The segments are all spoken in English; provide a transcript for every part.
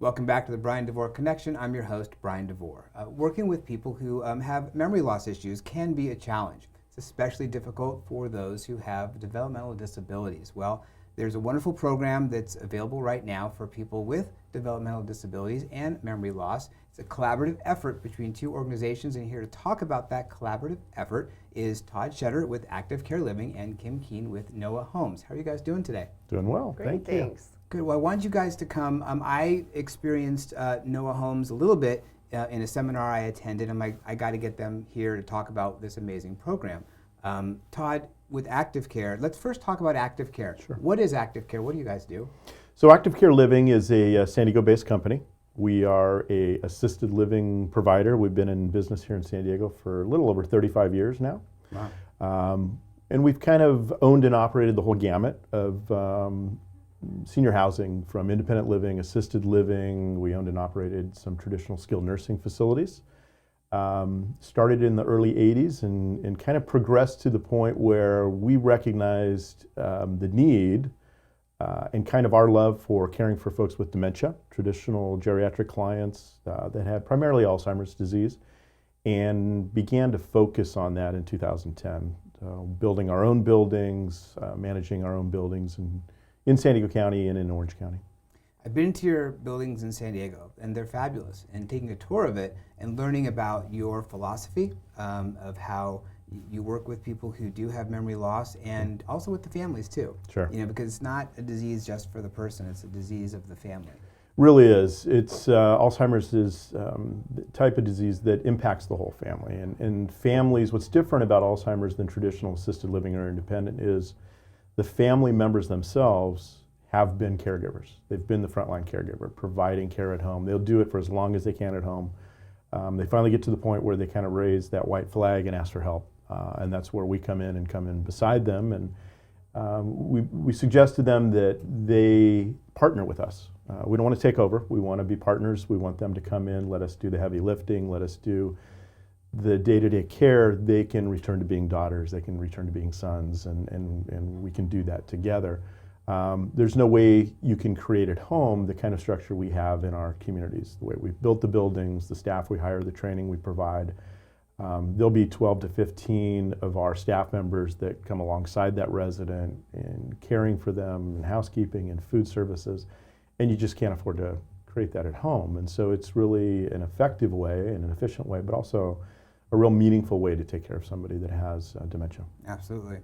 Welcome back to the Bryan Devore Connection. I'm your host, Bryan Devore. Working with people who have memory loss issues can be a challenge. It's especially difficult for those who have developmental disabilities. Well, there's a wonderful program that's available right now for people with developmental disabilities and memory loss. It's a collaborative effort between two organizations, and here to talk about that collaborative effort is Todd Shetter with ActivCare Living and Keane with Noah Homes. How are you guys doing today? Doing well, Great, thank you. thanks. Good. Well, I wanted you guys to come. I experienced Noah Homes a little bit in a seminar I attended. I'm like, I got to get them here to talk about this amazing program. Todd, with ActivCare, let's first talk about ActivCare. Sure. What is ActivCare? What do you guys do? So ActivCare Living is a San Diego-based company. We are a assisted living provider. We've been in business here in San Diego for a little over 35 years now. Wow. And we've kind of owned and operated the whole gamut of senior housing, from independent living, assisted living. We owned and operated some traditional skilled nursing facilities. Started in the early 80s and kind of progressed to the point where we recognized the need and kind of our love for caring for folks with dementia, traditional geriatric clients that had primarily Alzheimer's disease, and began to focus on that in 2010, building our own buildings, managing our own buildings in San Diego County and in Orange County. I've been to your buildings in San Diego, and they're fabulous. And taking a tour of it and learning about your philosophy of how you work with people who do have memory loss, and also with the families too. Sure. You know, because it's not a disease just for the person; it's a disease of the family. Really is. It's Alzheimer's is the type of disease that impacts the whole family. And families, what's different about Alzheimer's than traditional assisted living or independent is the family members themselves have been caregivers. They've been the frontline caregiver, providing care at home. They'll do it for as long as they can at home. They finally get to the point where they kind of raise that white flag and ask for help. And that's where we come in beside them. And we suggest to them that they partner with us. We don't want to take over. We want to be partners. We want them to come in, let us do the heavy lifting, let us do the day-to-day care. They can return to being daughters, they can return to being sons, and we can do that together. There's no way you can create at home the kind of structure we have in our communities, the way we've built the buildings, the staff we hire, the training we provide. There'll be 12 to 15 of our staff members that come alongside that resident in caring for them, and housekeeping and food services, and you just can't afford to create that at home. And so it's really an effective way and an efficient way, but also a real meaningful way to take care of somebody that has dementia. Absolutely.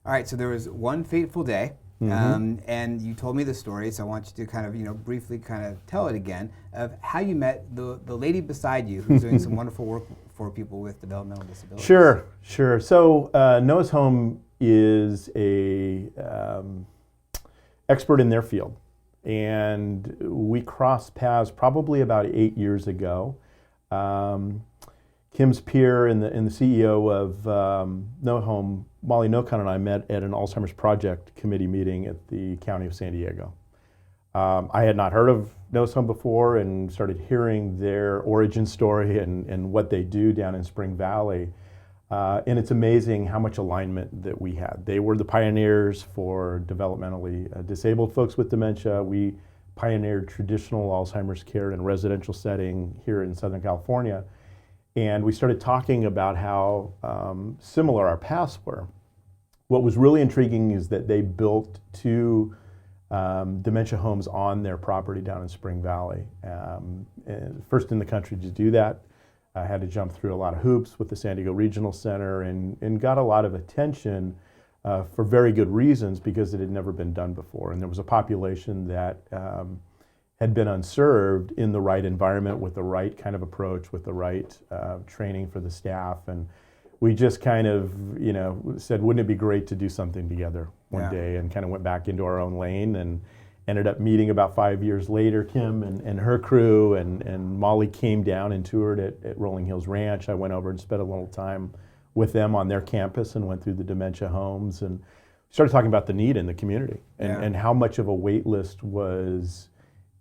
All right, so there was one fateful day, and you told me the story, so I want you to kind of, briefly kind of tell it again, of how you met the lady beside you who's doing some wonderful work for people with developmental disabilities. Sure. So Noah's Home is a expert in their field, and we crossed paths probably about 8 years ago. Kim's peer and the CEO of Noah Home, Molly Nocon, and I met at an Alzheimer's Project Committee meeting at the County of San Diego. I had not heard of Noah's Home before and started hearing their origin story and what they do down in Spring Valley. And it's amazing how much alignment that we had. They were the pioneers for developmentally disabled folks with dementia. We pioneered traditional Alzheimer's care in a residential setting here in Southern California. And we started talking about how similar our paths were. What was really intriguing is that they built two dementia homes on their property down in Spring Valley. First in the country to do that. I had to jump through a lot of hoops with the San Diego Regional Center and got a lot of attention for very good reasons, because it had never been done before. And there was a population that had been unserved in the right environment, with the right kind of approach, with the right training for the staff. And we just kind of, said, wouldn't it be great to do something together one day, and kind of went back into our own lane and ended up meeting about 5 years later, Kim and her crew, and Molly came down and toured at Rolling Hills Ranch. I went over and spent a little time with them on their campus and went through the dementia homes and started talking about the need in the community and how much of a wait list was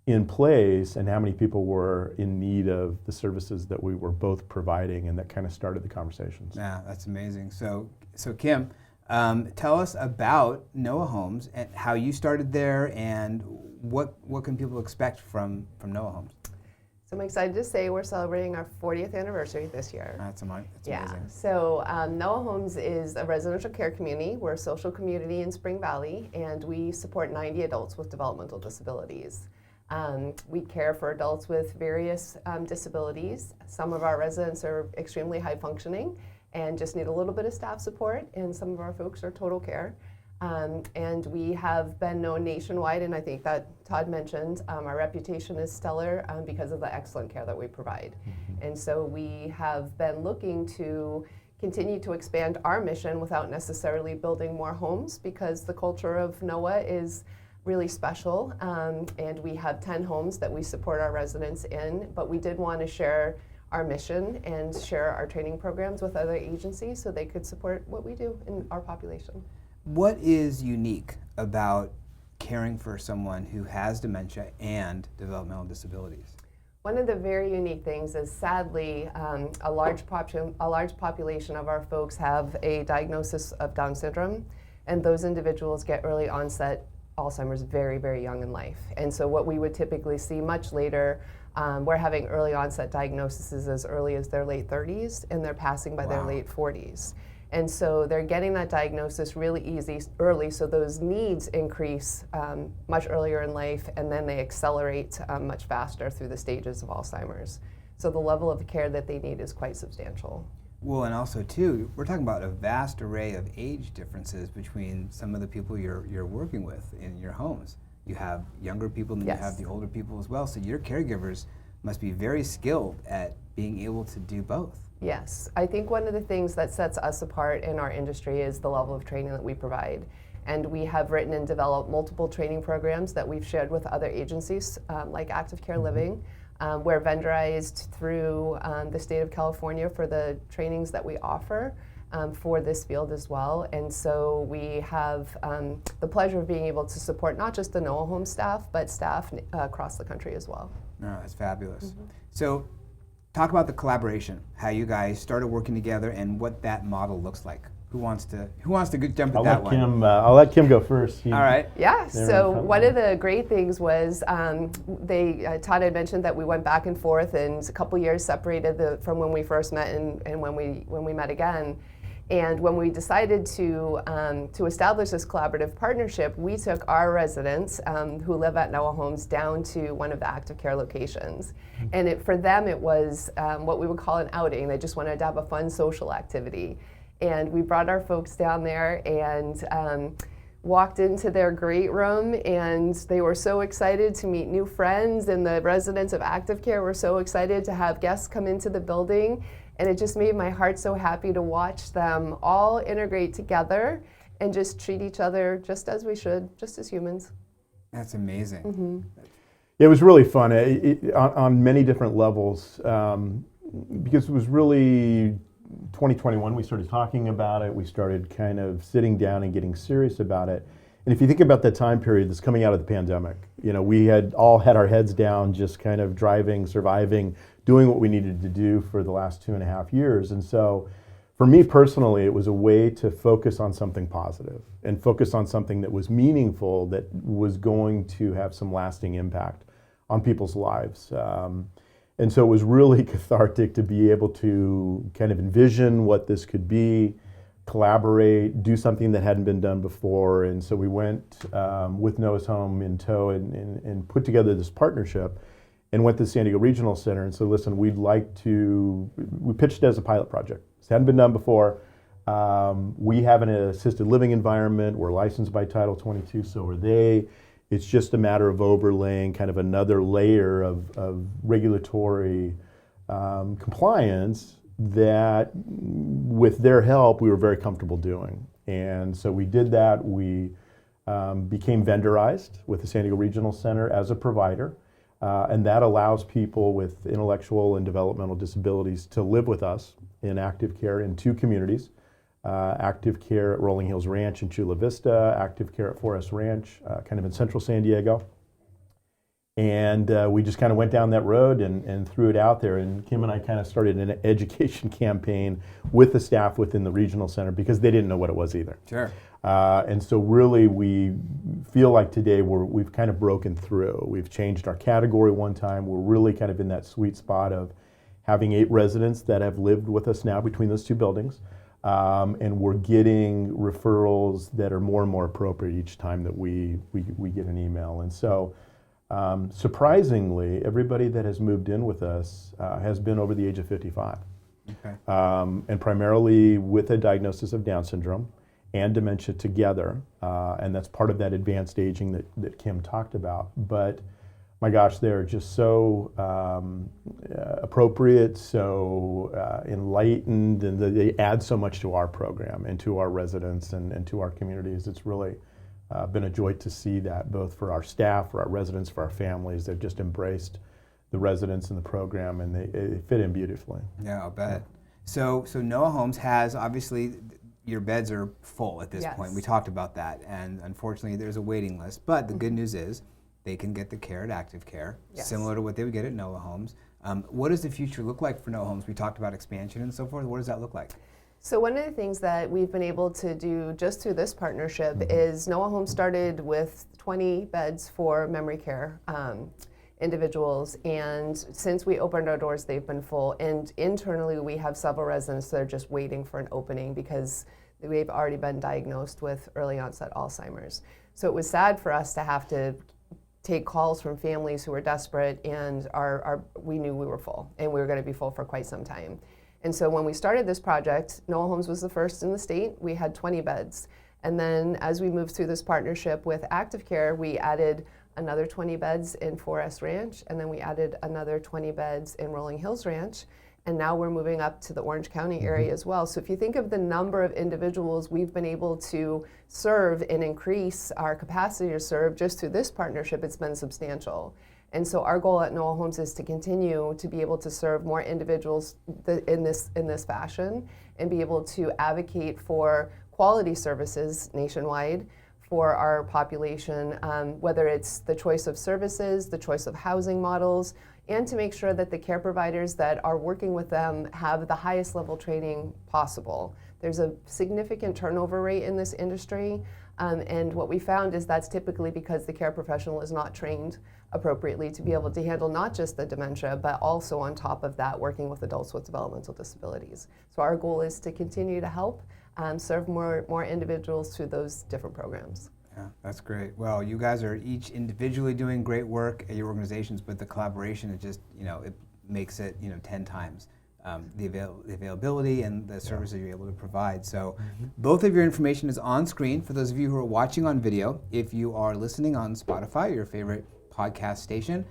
in place and how many people were in need of the services that we were both providing, and that kind of started the conversations. Yeah, that's amazing. So Kim, tell us about Noah Homes and how you started there and what can people expect from NOAA Homes? So I'm excited to say we're celebrating our 40th anniversary this year. That's amazing. So NOAA Homes is a residential care community. We're a social community in Spring Valley, and we support 90 adults with developmental disabilities. We care for adults with various disabilities. Some of our residents are extremely high functioning and just need a little bit of staff support, and some of our folks are total care. And we have been known nationwide, and I think that Todd mentioned, our reputation is stellar because of the excellent care that we provide. Mm-hmm. And so we have been looking to continue to expand our mission without necessarily building more homes, because the culture of NOAA is really special, and we have 10 homes that we support our residents in, but we did want to share our mission and share our training programs with other agencies so they could support what we do in our population. What is unique about caring for someone who has dementia and developmental disabilities? One of the very unique things is, sadly, a large population of our folks have a diagnosis of Down syndrome, and those individuals get early onset Alzheimer's very, very young in life. And so what we would typically see much later, we're having early onset diagnoses as early as their late 30s, and they're passing by their late 40s. And so they're getting that diagnosis really early, so those needs increase much earlier in life, and then they accelerate much faster through the stages of Alzheimer's. So the level of care that they need is quite substantial. Well, and also too, we're talking about a vast array of age differences between some of the people you're working with in your homes. You have younger people and you have the older people as well, so your caregivers must be very skilled at being able to do both. Yes, I think one of the things that sets us apart in our industry is the level of training that we provide. And we have written and developed multiple training programs that we've shared with other agencies, like ActivCare Living. We're vendorized through the state of California for the trainings that we offer for this field as well. And so we have the pleasure of being able to support not just the NOAA Home staff, but staff across the country as well. Oh, that's fabulous. So talk about the collaboration, how you guys started working together and what that model looks like. Who wants to jump at that one? I'll let Kim go first. All right. Yeah, so one of the great things was Todd had mentioned that we went back and forth, and a couple years separated from when we first met and when we met again. And when we decided to establish this collaborative partnership, we took our residents who live at NOAA Homes down to one of the ActivCare locations. And for them, it was what we would call an outing. They just wanted to have a fun social activity. And we brought our folks down there and walked into their great room, and they were so excited to meet new friends, and the residents of ActivCare were so excited to have guests come into the building. And it just made my heart so happy to watch them all integrate together and just treat each other just as we should, just as humans. That's amazing. Mm-hmm. It was really fun on many different levels, because it was really 2021 we started talking about it. We started kind of sitting down and getting serious about it. And if you think about that time period that's coming out of the pandemic, we had all had our heads down, just kind of driving, surviving, doing what we needed to do for the last 2.5 years. And so for me personally, it was a way to focus on something positive and focus on something that was meaningful, that was going to have some lasting impact on people's lives. And so it was really cathartic to be able to kind of envision what this could be, collaborate, do something that hadn't been done before. And so we went with NOAA's Home in tow and put together this partnership and went to the San Diego Regional Center and said, listen, we pitched it as a pilot project. This hadn't been done before. We have an assisted living environment. We're licensed by Title 22, so are they. It's just a matter of overlaying kind of another layer of regulatory compliance that, with their help, we were very comfortable doing. And so we did that. We became vendorized with the San Diego Regional Center as a provider. And that allows people with intellectual and developmental disabilities to live with us in ActivCare in 2 communities. ActivCare at Rolling Hills Ranch in Chula Vista, ActivCare at Forest Ranch, kind of in central San Diego. And we just kind of went down that road and threw it out there. And Kim and I kind of started an education campaign with the staff within the regional center because they didn't know what it was either. Sure. And so really we feel like today we've kind of broken through. We've changed our category one time. We're really kind of in that sweet spot of having 8 residents that have lived with us now between those 2 buildings. And we're getting referrals that are more and more appropriate each time that we get an email. And so surprisingly, everybody that has moved in with us has been over the age of 55. Okay. And primarily with a diagnosis of Down syndrome and dementia together. And that's part of that advanced aging that Kim talked about. But my gosh, they're just so appropriate, so enlightened, and they add so much to our program and to our residents and to our communities. It's really been a joy to see that, both for our staff, for our residents, for our families. They've just embraced the residents in the program, and they fit in beautifully. Yeah, I'll bet. So Noah Homes has, obviously, your beds are full at this Yes. point. We talked about that, and unfortunately there's a waiting list. But the good news is they can get the care at ActivCare, Yes. similar to what they would get at Noah Homes. What does the future look like for Noah Homes? We talked about expansion and so forth. What does that look like? So one of the things that we've been able to do just through this partnership is Noah Home started with 20 beds for memory care individuals, and since we opened our doors, they've been full. And internally, we have several residents that are just waiting for an opening because they've already been diagnosed with early onset Alzheimer's. So it was sad for us to have to take calls from families who were desperate, and we knew we were full, and we were going to be full for quite some time. And so when we started this project, Noah Homes was the first in the state. We had 20 beds. And then as we moved through this partnership with ActivCare, we added another 20 beds in Forest Ranch, and then we added another 20 beds in Rolling Hills Ranch. And now we're moving up to the Orange County area as well. So if you think of the number of individuals we've been able to serve and increase our capacity to serve just through this partnership, it's been substantial. And so our goal at Noah Homes is to continue to be able to serve more individuals in this fashion and be able to advocate for quality services nationwide for our population, whether it's the choice of services, the choice of housing models, and to make sure that the care providers that are working with them have the highest level training possible. There's a significant turnover rate in this industry, and what we found is that's typically because the care professional is not trained appropriately to be able to handle not just the dementia, but also on top of that, working with adults with developmental disabilities. So our goal is to continue to help serve more individuals through those different programs. Yeah, that's great. Well, you guys are each individually doing great work at your organizations, but the collaboration, it just, it makes it, 10 times the availability and the services you're able to provide. So both of your information is on screen for those of you who are watching on video. If you are listening on Spotify, your favorite podcast station,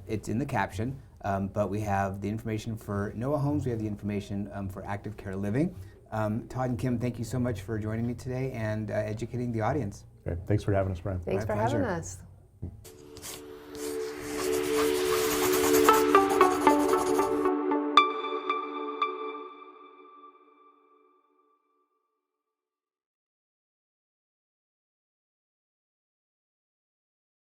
it's in the caption, but we have the information for Noah Homes, we have the information for ActivCare Living. Todd and Kim, thank you so much for joining me today and educating the audience. Okay. Thanks for having us, Brian. Thanks My for having pleasure. us.